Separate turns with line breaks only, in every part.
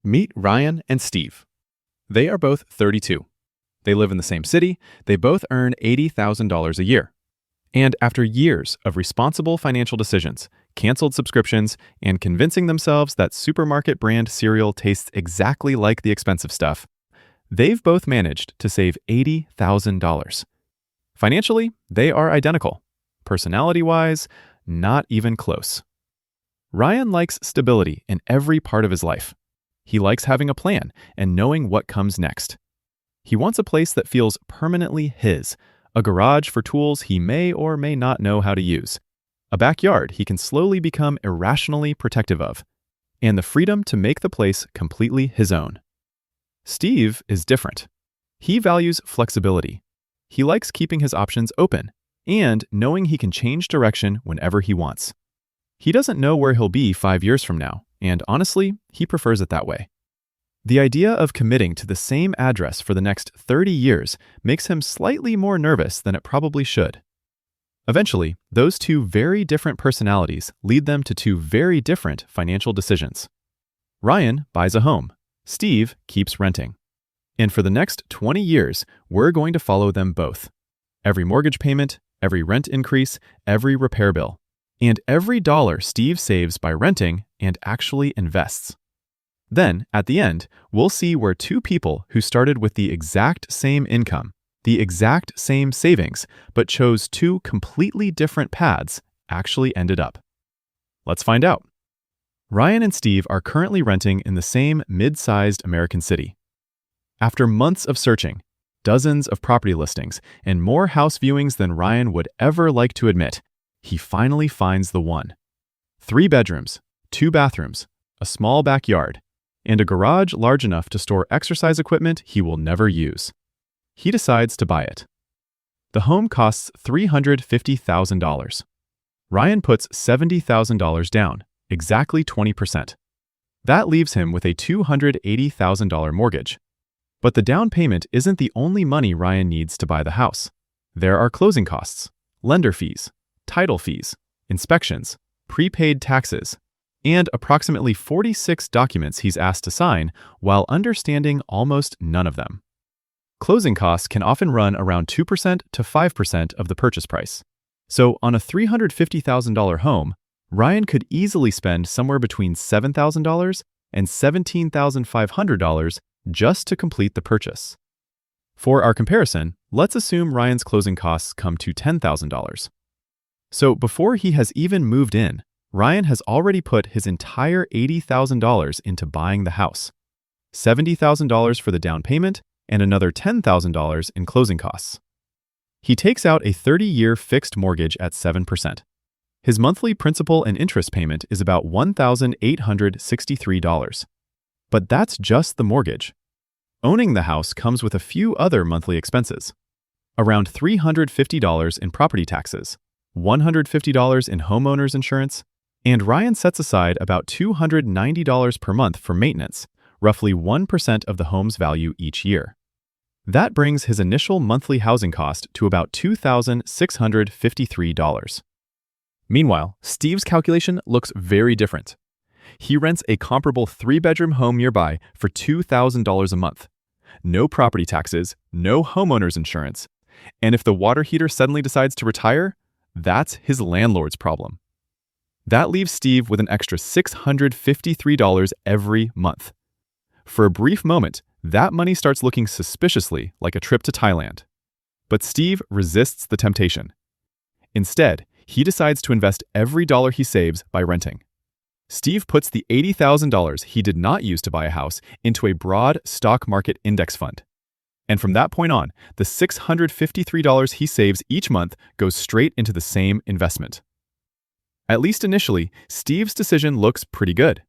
Meet Ryan and Steve. They are both 32. They live in the same city. They both earn $80,000 a year. And after years of responsible financial decisions, canceled subscriptions, and convincing themselves that supermarket brand cereal tastes exactly like the expensive stuff, they've both managed to save $80,000. Financially, they are identical. Personality-wise, not even close. Ryan likes stability in every part of his life. He likes having a plan and knowing what comes next. He wants a place that feels permanently his, a garage for tools he may or may not know how to use, a backyard he can slowly become irrationally protective of, and the freedom to make the place completely his own. Steve is different. He values flexibility. He likes keeping his options open and knowing he can change direction whenever he wants. He doesn't know where he'll be 5 years from now, and honestly, he prefers it that way. The idea of committing to the same address for the next 30 years makes him slightly more nervous than it probably should. Eventually, those two very different personalities lead them to two very different financial decisions. Ryan buys a home. Steve keeps renting. And for the next 20 years, we're going to follow them both. Every mortgage payment, every rent increase, every repair bill, and every dollar Steve saves by renting and actually invests. Then, at the end, we'll see where two people who started with the exact same income, the exact same savings, but chose two completely different paths actually ended up. Let's find out. Ryan and Steve are currently renting in the same mid-sized American city. After months of searching, dozens of property listings, and more house viewings than Ryan would ever like to admit, he finally finds the one. 3 bedrooms, 2 bathrooms, a small backyard, and a garage large enough to store exercise equipment he will never use. He decides to buy it. The home costs $350,000. Ryan puts $70,000 down, exactly 20%. That leaves him with a $280,000 mortgage. But the down payment isn't the only money Ryan needs to buy the house. There are closing costs, lender fees, title fees, inspections, prepaid taxes, and approximately 46 documents he's asked to sign while understanding almost none of them. Closing costs can often run around 2% to 5% of the purchase price. So on a $350,000 home, Ryan could easily spend somewhere between $7,000 and $17,500 just to complete the purchase. For our comparison, let's assume Ryan's closing costs come to $10,000. So before he has even moved in, Ryan has already put his entire $80,000 into buying the house. $70,000 for the down payment and another $10,000 in closing costs. He takes out a 30-year fixed mortgage at 7%. His monthly principal and interest payment is about $1,863. But that's just the mortgage. Owning the house comes with a few other monthly expenses. Around $350 in property taxes, $150 in homeowners insurance, and Ryan sets aside about $290 per month for maintenance, roughly 1% of the home's value each year. That brings his initial monthly housing cost to about $2,653. Meanwhile, Steve's calculation looks very different. He rents a comparable 3-bedroom home nearby for $2,000 a month. No property taxes, no homeowners insurance, and if the water heater suddenly decides to retire, that's his landlord's problem. That leaves Steve with an extra $653 every month. For a brief moment, that money starts looking suspiciously like a trip to Thailand. But Steve resists the temptation. Instead, he decides to invest every dollar he saves by renting. Steve puts the $80,000 he did not use to buy a house into a broad stock market index fund. And from that point on, the $653 he saves each month goes straight into the same investment. At least initially, Steve's decision looks pretty good.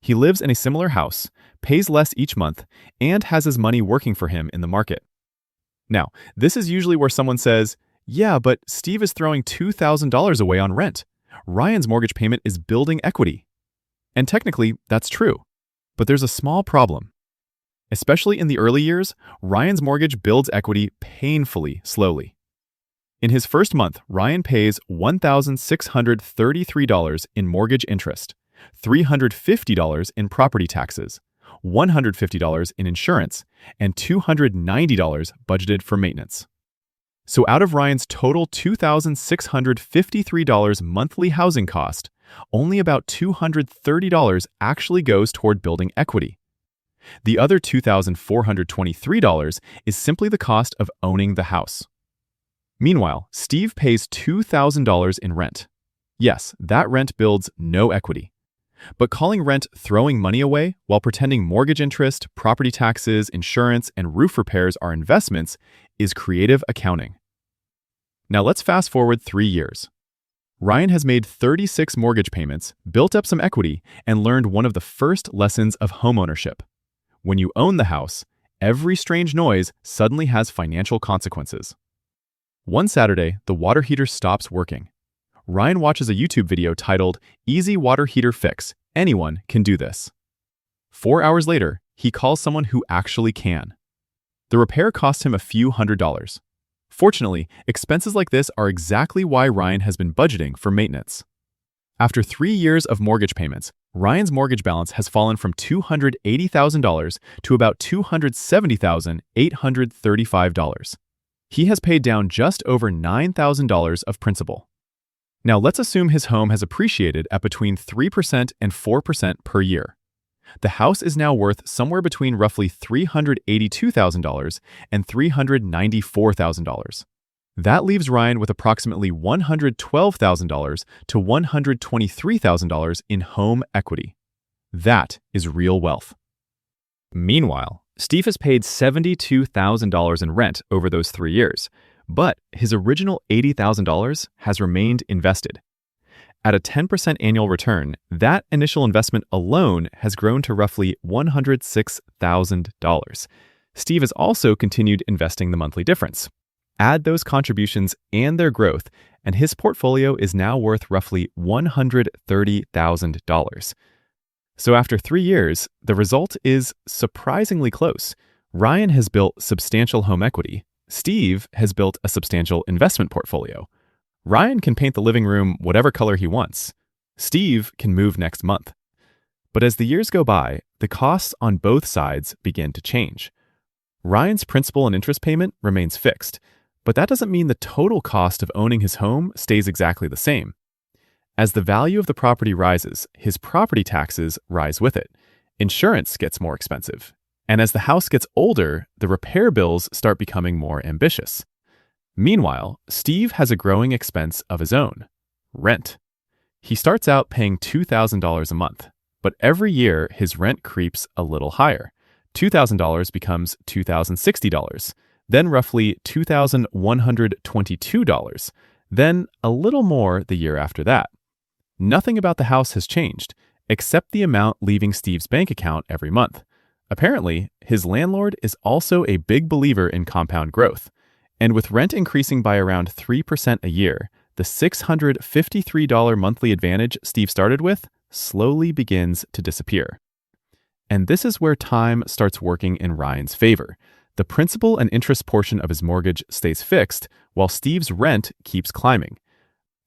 He lives in a similar house, pays less each month, and has his money working for him in the market. Now, this is usually where someone says, yeah, but Steve is throwing $2,000 away on rent. Ryan's mortgage payment is building equity. And technically, that's true. But there's a small problem. Especially in the early years, Ryan's mortgage builds equity painfully slowly. In his first month, Ryan pays $1,633 in mortgage interest, $350 in property taxes, $150 in insurance, and $290 budgeted for maintenance. So out of Ryan's total $2,653 monthly housing cost, only about $230 actually goes toward building equity. The other $2,423 is simply the cost of owning the house. Meanwhile, Steve pays $2,000 in rent. Yes, that rent builds no equity. But calling rent throwing money away while pretending mortgage interest, property taxes, insurance, and roof repairs are investments is creative accounting. Now let's fast forward 3 years. Ryan has made 36 mortgage payments, built up some equity, and learned one of the first lessons of homeownership. When you own the house, every strange noise suddenly has financial consequences. One Saturday, the water heater stops working. Ryan watches a YouTube video titled, "Easy Water Heater Fix. Anyone can do this." 4 hours later, he calls someone who actually can. The repair cost him a few $100s. Fortunately, expenses like this are exactly why Ryan has been budgeting for maintenance. After 3 years of mortgage payments, Ryan's mortgage balance has fallen from $280,000 to about $270,835. He has paid down just over $9,000 of principal. Now let's assume his home has appreciated at between 3% and 4% per year. The house is now worth somewhere between roughly $382,000 and $394,000. That leaves Ryan with approximately $112,000 to $123,000 in home equity. That is real wealth. Meanwhile, Steve has paid $72,000 in rent over those 3 years, but his original $80,000 has remained invested. At a 10% annual return, that initial investment alone has grown to roughly $106,000. Steve has also continued investing the monthly difference. Add those contributions and their growth, and his portfolio is now worth roughly $130,000. So after 3 years, the result is surprisingly close. Ryan has built substantial home equity. Steve has built a substantial investment portfolio. Ryan can paint the living room whatever color he wants. Steve can move next month. But as the years go by, the costs on both sides begin to change. Ryan's principal and interest payment remains fixed, but that doesn't mean the total cost of owning his home stays exactly the same. As the value of the property rises, his property taxes rise with it. Insurance gets more expensive. And as the house gets older, the repair bills start becoming more ambitious. Meanwhile, Steve has a growing expense of his own: rent. He starts out paying $2,000 a month, but every year his rent creeps a little higher. $2,000 becomes $2,060, then roughly $2,122, then a little more the year after that. Nothing about the house has changed, except the amount leaving Steve's bank account every month. Apparently, his landlord is also a big believer in compound growth. And with rent increasing by around 3% a year, the $653 monthly advantage Steve started with slowly begins to disappear. And this is where time starts working in Ryan's favor. The principal and interest portion of his mortgage stays fixed, while Steve's rent keeps climbing.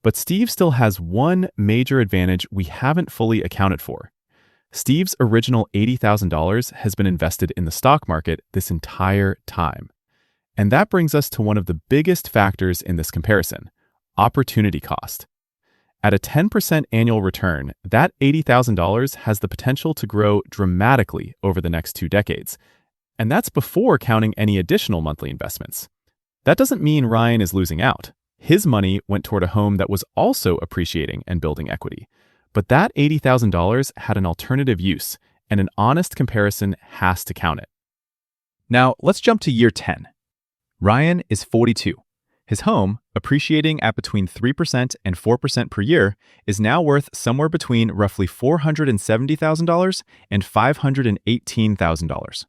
But Steve still has one major advantage we haven't fully accounted for. Steve's original $80,000 has been invested in the stock market this entire time. And that brings us to one of the biggest factors in this comparison: opportunity cost. At a 10% annual return, that $80,000 has the potential to grow dramatically over the next 2 decades. And that's before counting any additional monthly investments. That doesn't mean Ryan is losing out. His money went toward a home that was also appreciating and building equity. But that $80,000 had an alternative use, and an honest comparison has to count it. Now, let's jump to year 10. Ryan is 42. His home, appreciating at between 3% and 4% per year, is now worth somewhere between roughly $470,000 and $518,000.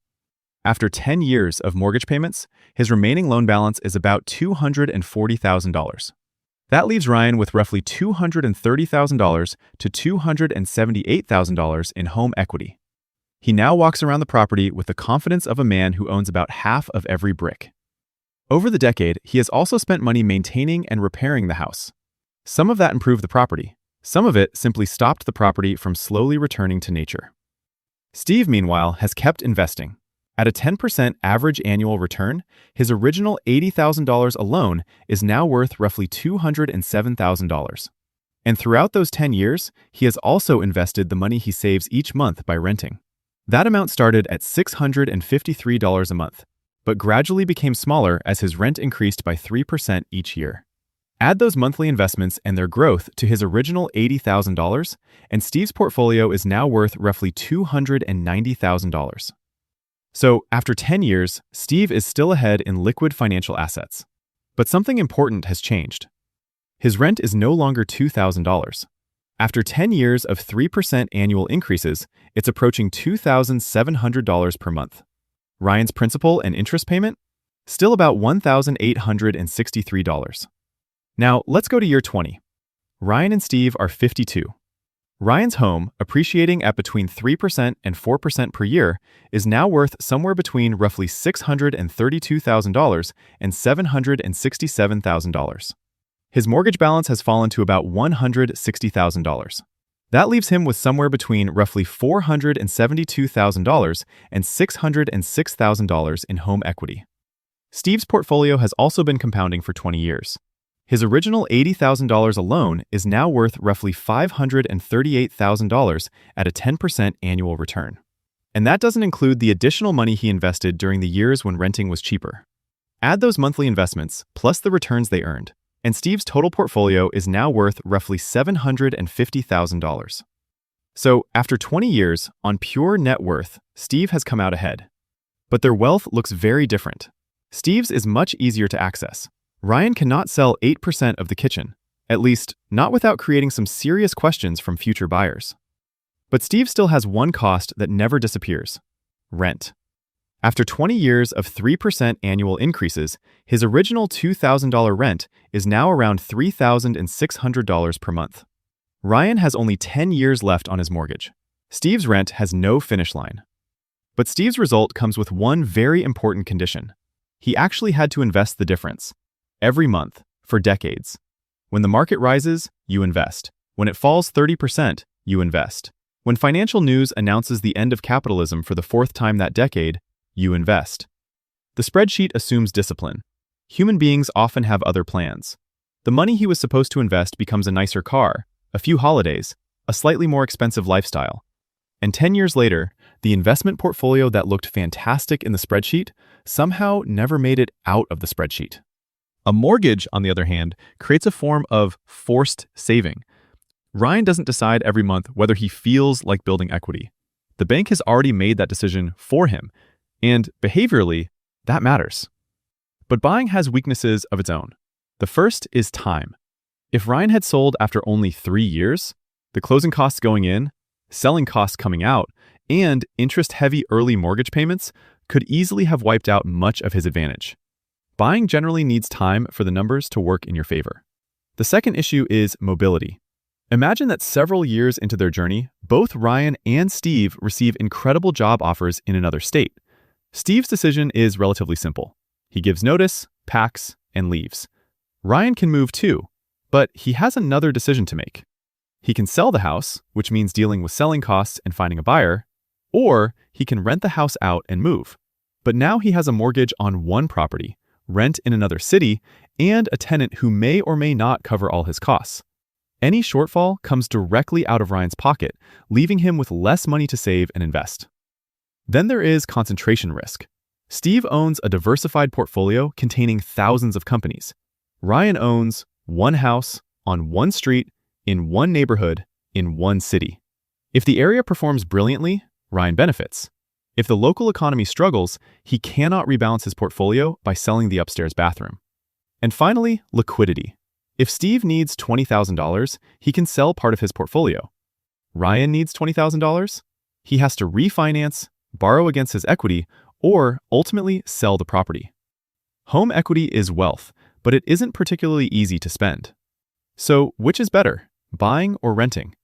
After 10 years of mortgage payments, his remaining loan balance is about $240,000. That leaves Ryan with roughly $230,000 to $278,000 in home equity. He now walks around the property with the confidence of a man who owns about half of every brick. Over the decade, he has also spent money maintaining and repairing the house. Some of that improved the property. Some of it simply stopped the property from slowly returning to nature. Steve, meanwhile, has kept investing. At a 10% average annual return, his original $80,000 alone is now worth roughly $207,000. And throughout those 10 years, he has also invested the money he saves each month by renting. That amount started at $653 a month, but gradually became smaller as his rent increased by 3% each year. Add those monthly investments and their growth to his original $80,000, and Steve's portfolio is now worth roughly $290,000. So, after 10 years, Steve is still ahead in liquid financial assets. But something important has changed. His rent is no longer $2,000. After 10 years of 3% annual increases, it's approaching $2,700 per month. Ryan's principal and interest payment? Still about $1,863. Now, let's go to year 20. Ryan and Steve are 52. Ryan's home, appreciating at between 3% and 4% per year, is now worth somewhere between roughly $632,000 and $767,000. His mortgage balance has fallen to about $160,000. That leaves him with somewhere between roughly $472,000 and $606,000 in home equity. Steve's portfolio has also been compounding for 20 years. His original $80,000 alone is now worth roughly $538,000 at a 10% annual return. And that doesn't include the additional money he invested during the years when renting was cheaper. Add those monthly investments, plus the returns they earned, and Steve's total portfolio is now worth roughly $750,000. So, after 20 years, on pure net worth, Steve has come out ahead. But their wealth looks very different. Steve's is much easier to access. Ryan cannot sell 8% of the kitchen, at least not without creating some serious questions from future buyers. But Steve still has one cost that never disappears: rent. After 20 years of 3% annual increases, his original $2,000 rent is now around $3,600 per month. Ryan has only 10 years left on his mortgage. Steve's rent has no finish line. But Steve's result comes with one very important condition. He actually had to invest the difference. Every month, for decades. When the market rises, you invest. When it falls 30%, you invest. When financial news announces the end of capitalism for the fourth time that decade, you invest. The spreadsheet assumes discipline. Human beings often have other plans. The money he was supposed to invest becomes a nicer car, a few holidays, a slightly more expensive lifestyle. And 10 years later, the investment portfolio that looked fantastic in the spreadsheet somehow never made it out of the spreadsheet. A mortgage, on the other hand, creates a form of forced saving. Ryan doesn't decide every month whether he feels like building equity. The bank has already made that decision for him, and behaviorally, that matters. But buying has weaknesses of its own. The first is time. If Ryan had sold after only 3 years, the closing costs going in, selling costs coming out, and interest-heavy early mortgage payments could easily have wiped out much of his advantage. Buying generally needs time for the numbers to work in your favor. The second issue is mobility. Imagine that several years into their journey, both Ryan and Steve receive incredible job offers in another state. Steve's decision is relatively simple. He gives notice, packs, and leaves. Ryan can move too, but he has another decision to make. He can sell the house, which means dealing with selling costs and finding a buyer, or he can rent the house out and move. But now he has a mortgage on one property, rent in another city, and a tenant who may or may not cover all his costs. Any shortfall comes directly out of Ryan's pocket, leaving him with less money to save and invest. Then there is concentration risk. Steve owns a diversified portfolio containing thousands of companies. Ryan owns one house on one street in one neighborhood in one city. If the area performs brilliantly, Ryan benefits. If the local economy struggles, he cannot rebalance his portfolio by selling the upstairs bathroom. And finally, liquidity. If Steve needs $20,000, he can sell part of his portfolio. Ryan needs $20,000? He has to refinance, borrow against his equity, or ultimately sell the property. Home equity is wealth, but it isn't particularly easy to spend. So, which is better, buying or renting?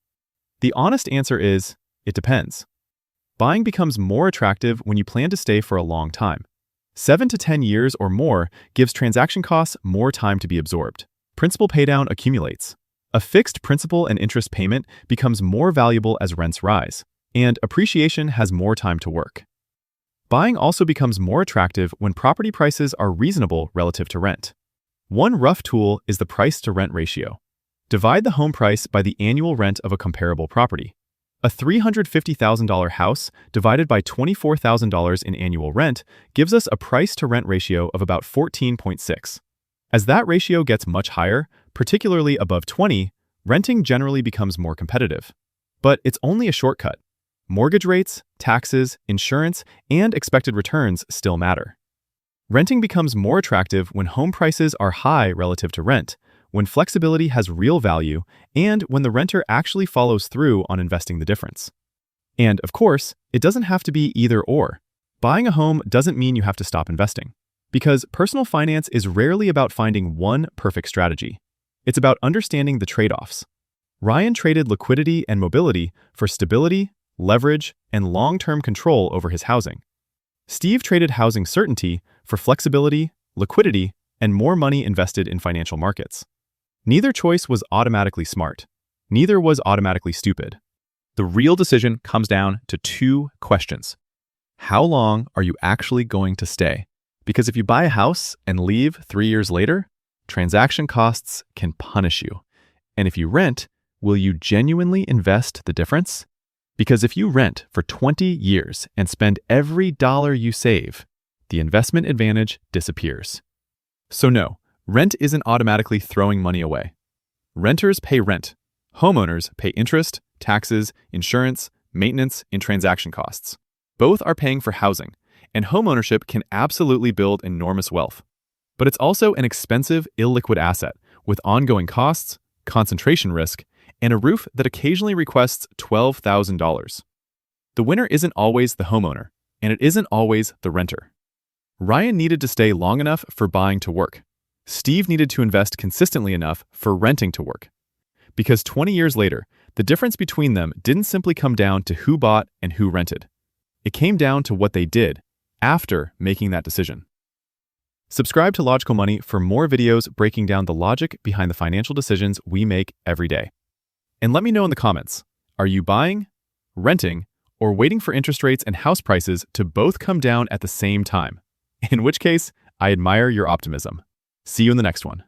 The honest answer is, it depends. Buying becomes more attractive when you plan to stay for a long time. 7 to 10 years or more gives transaction costs more time to be absorbed. Principal paydown accumulates. A fixed principal and interest payment becomes more valuable as rents rise. and appreciation has more time to work. Buying also becomes more attractive when property prices are reasonable relative to rent. One rough tool is the price-to-rent ratio. Divide the home price by the annual rent of a comparable property. A $350,000 house divided by $24,000 in annual rent gives us a price-to-rent ratio of about 14.6. As that ratio gets much higher, particularly above 20, renting generally becomes more competitive. But it's only a shortcut. Mortgage rates, taxes, insurance, and expected returns still matter. Renting becomes more attractive when home prices are high relative to rent, when flexibility has real value, and when the renter actually follows through on investing the difference. And, of course, it doesn't have to be either or. Buying a home doesn't mean you have to stop investing, because personal finance is rarely about finding one perfect strategy. It's about understanding the trade-offs. Ryan traded liquidity and mobility for stability, leverage, and long-term control over his housing. Steve traded housing certainty for flexibility, liquidity, and more money invested in financial markets. Neither choice was automatically smart. Neither was automatically stupid. The real decision comes down to two questions. How long are you actually going to stay? Because if you buy a house and leave 3 years later, transaction costs can punish you. And if you rent, will you genuinely invest the difference? Because if you rent for 20 years and spend every dollar you save, the investment advantage disappears. So no, rent isn't automatically throwing money away. Renters pay rent. Homeowners pay interest, taxes, insurance, maintenance, and transaction costs. Both are paying for housing, and homeownership can absolutely build enormous wealth. But it's also an expensive, illiquid asset with ongoing costs, concentration risk, and a roof that occasionally requests $12,000. The winner isn't always the homeowner, and it isn't always the renter. Ryan needed to stay long enough for buying to work. Steve needed to invest consistently enough for renting to work. Because 20 years later, the difference between them didn't simply come down to who bought and who rented. It came down to what they did after making that decision. Subscribe to Logical Money for more videos breaking down the logic behind the financial decisions we make every day. And let me know in the comments, are you buying, renting, or waiting for interest rates and house prices to both come down at the same time? In which case, I admire your optimism. See you in the next one.